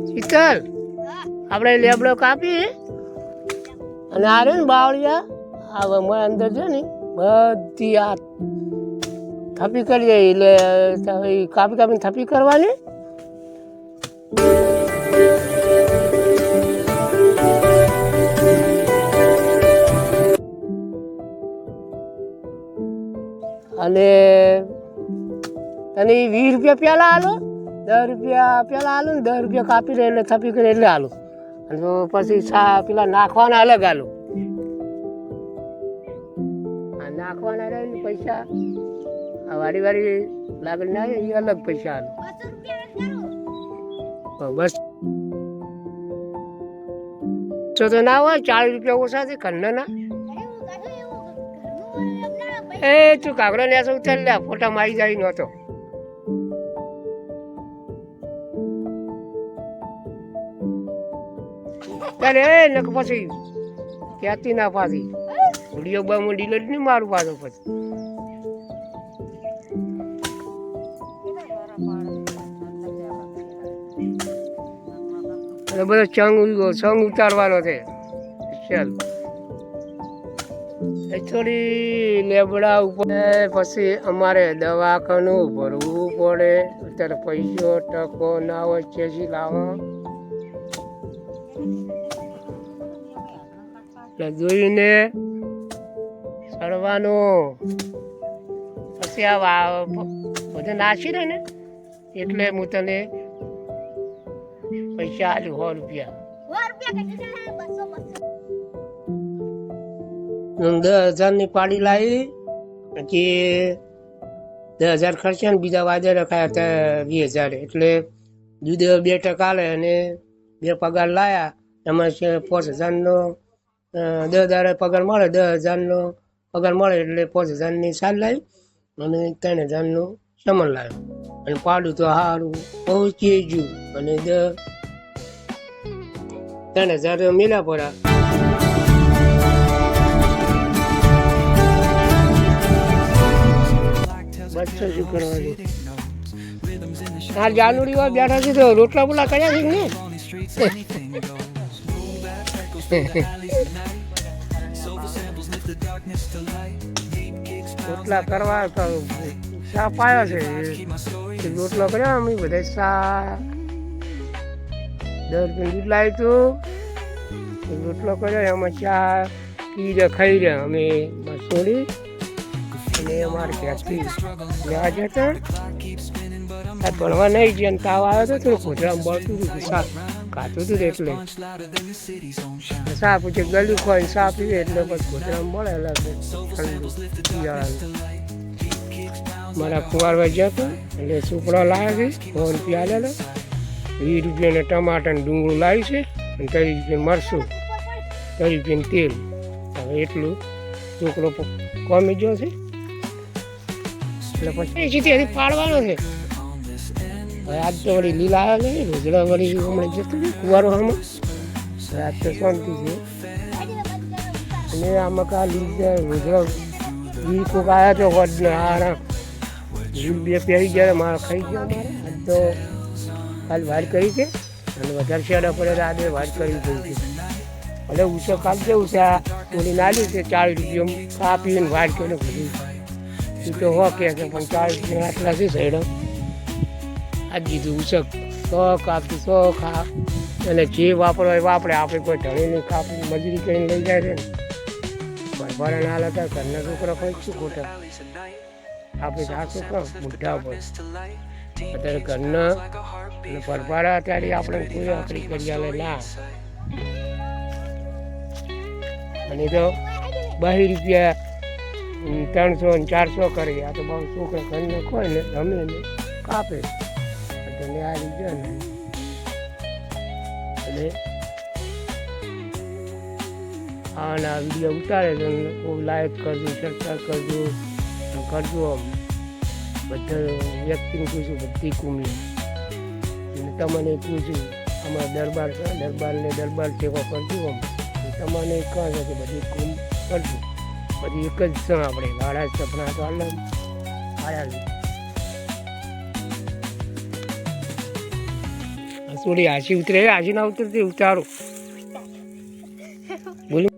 શીતલ, આપણે લેબડો કાપી અને આ રહ્યું ને બાવળિયા આ અંદર છે ને બધી આ થપી કરી દે એટલે કાપી કાપીને થપી કરવાની. અને તને 20 રૂપિયા પહેલાં આલો, 10 રૂપિયા પહેલાં આલો ને 10 રૂપિયા કાપી દે એટલે થપી કરી એટલે આલો. અને તો પછી પેલા નાખવાના અલગ આલો. આ નાખવાના રહે ને પૈસા આ વારી વારી લાગણી ના એ અલગ પૈસા આલો. બસ તો ના હોય 40 રૂપિયા ઓછા છે ઘરના. એ તું કાગડો ને ઉતાર લે, ફોટા મારી જાય નહોતો. ત્યારે એ ને પછી ક્યાંથી ના પાછી વિડીયો બહુ ડિલેટ નહીં મારું પાછો પછી. અને બધો સંગ ઉતારવાનો છે. ચાલ થોડી લેબડા ઉપર પછી અમારે દવાખાનું ભરવું પડે. અત્યારે પૈસો ટકો ના હોય ચેસી લાવો એટલે જોઈને સરવાનું. પછી આ બધું નાસી રહે ને એટલે હું તને પૈસા આલુ 100 રૂપિયા. 10,000ની પાડી લાવી પછી 10,000 ખર્ચા ને બીજા વાજે રખાયા હતા 20,000. એટલે જુદે 2% આલે અને 2 પગાર લાયા. એમાં 5,000નો 10,000 પગાર મળે, 10,000નો પગાર મળે એટલે 5,000ની સાલ લાવી અને 3,000નું સામાન લાવ્યો. અને પાડું તો સારું પહોંચી ગયું અને 3,000 મેલા પડ્યા. બચ્ચો શું કરવાનું. આ જાનુડી વાળા બેઠા છે તો રોટલા બોલા કર્યા છે ને. રોટલા કરવા તો ચા પાયા છે. રોટલો કર્યા અમે બધા ચા 10 રૂપિયા દૂધ લાવ્યું હતું. રોટલો કર્યો એમાં ચા પી રહ્યા ખાઈ રહ્યા અમે મસોડી. અને અમારે ક્યાંથી લેવા જતા ભણવા નહીં ગયા તાવ આવ્યો હતો થોડું ખોજરામાં બળતું હતું શાક ખાતું હતું એટલે સા પછી ગળ્યું ખોઈને સા પીવે એટલે પછી ખોજરામાં મળે ઠંડુ શિયાળાનું. મારા કુંવારભાઈ જતો એટલે છોકરા લાવ્યા છે 100 રૂપિયા આલેલા. 20 રૂપિયાને ટમાટર ડુંગળું લાવી છે અને 30 રૂપિયા મરચું, 30 રૂપિયાનું તેલ. હવે એટલું છોકરો કોમી ગયો છે એટલે પછી સીધી પાડવાનો છે. હવે આજ તો વળી લીલા આવ્યા ને રોજડા વળી હમણાં જતું હતું કુવારોમાં. આજ તો શાંતિ છે. અને આમાં કા લીધા રોજડા વી કોક આવ્યા તો વડને આરા 2 પહેરી ગયા મારા ખાઈ ગયા. મારે આજ તો કાલ વાડ કરી છે અને વધારે શેડા પડે આજે વાડ કરી ગઈ છે. એટલે ઉછો કાલ જેવું છે આ ઓલી નાલી છે 40 રૂપિયા કાપીને વાડ કરીને બધું એ તો હો કે છે પણ 40 રૂપિયા આટલા છે સાઈડ આજ દીધું ઉછક 100 કાપી 100 ખા. અને જે વાપરો એ વાપરે. આપણે કોઈ ઢળીને કાપી મજૂરી કરીને લઈ જાય છે ને ભરભરા ના હતા ઘરના છોકરા કોઈ શું ખોટા. આપણે આ છોકરા મોઢા પર અત્યારે ઘરના અને ભરભરા અત્યારે આપણે કોઈ આકરી કરી આલે ના. અને તો 22 રૂપિયા 300 ને 400 કરી. આ તો બહુ છોકરા ઘરને ખોય ને રમે ને કાપે એટલે આ રીતે ને. એટલે આના વિડીયો ઉતારે તો લાઈક કરજો, સબસ્ક્રાઈબ કરજો આમ બધા વ્યક્તિને પૂછું બધી કુમી. અને તમને પૂછું અમારા દરબાર છે દરબાર સેવા કરજો આમ. તમને કહે છે કે બધી કુમ કરજો. બધી એક જ છે આપણે વાળા સપના તો આયા થોડી હાસી ઉતરે હાસી ના ઉતરતી ઉતારો બોલું